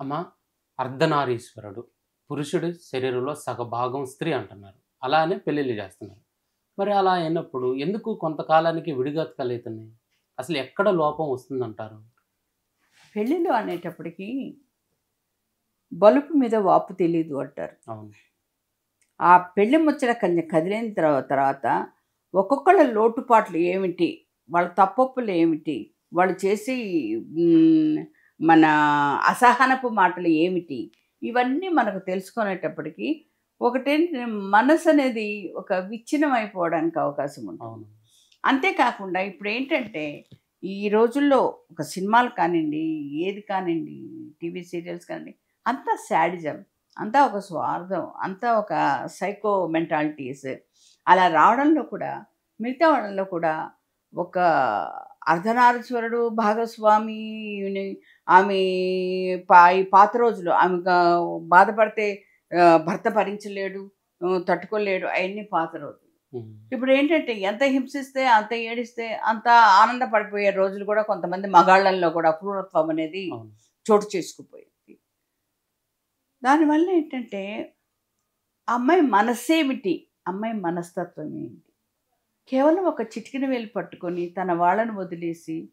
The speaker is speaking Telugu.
అమ్మ, అర్ధనారీశ్వరుడు. పురుషుడి శరీరంలో సగభాగం స్త్రీ అంటున్నారు. అలానే పెళ్ళిళ్ళు జేస్తున్నారు. మరి అలా అయినప్పుడు ఎందుకు కొంతకాలానికి విడిగతకలైతున్నాయి? అసలు ఎక్కడ లోపం వస్తుందంటారు? పెళ్ళిళ్ళు అనేటప్పటికి బలుపు మీద వాపు తెలీదు అంటారు. అవును. ఆ పెళ్లి ముచ్చట కదిలిన తర్వాత ఒక్కొక్కళ్ళ లోటుపాట్లు ఏమిటి? వాళ్ళ తప్పొప్పులు ఏమిటి? వాళ్ళు చేసి హ్మ్, మన అసహనపు మాటలు ఏమిటి? ఇవన్నీ మనకు తెలుసుకునేటప్పటికి ఒకటేంటి మనసనేది ఒక విచ్ఛిన్నం అయిపోవడానికి అవకాశం ఉంటుంది. అవును. అంతేకాకుండా ఇప్పుడేంటంటే, ఈ రోజుల్లో ఒక సినిమాలు కానియండి, ఏది కానియండి, టీవీ సీరియల్స్ కానియండి, అంతా శాడిజం, అంతా ఒక స్వార్థం, అంతా ఒక సైకో మెంటాలిటీస్. అలా రావడంలో కూడా, మిగతా వాళ్ళలో కూడా ఒక అర్ధనారీశ్వరుడు భాగస్వామిని ఆమె ఈ పాత రోజుల్లో ఆమె బాధపడితే భర్త భరించలేడు, తట్టుకోలేడు, అయన్నీ పాత రోజులు. హ్మ్. ఇప్పుడేంటంటే ఎంత హింసిస్తే, అంత ఏడిస్తే, అంత ఆనందపడిపోయే రోజులు కూడా కొంతమంది మగాళ్ళల్లో కూడా క్రూరత్వం అనేది అవును. చోటు చేసుకుపోయింది. దానివల్ల ఏంటంటే, ఆ అమ్మాయి మనస్సేమిటి? అమ్మాయి మనస్తత్వం ఏంటి? కేవలం ఒక చిటికెన వేలు పట్టుకొని తన వాళ్ళని వదిలేసి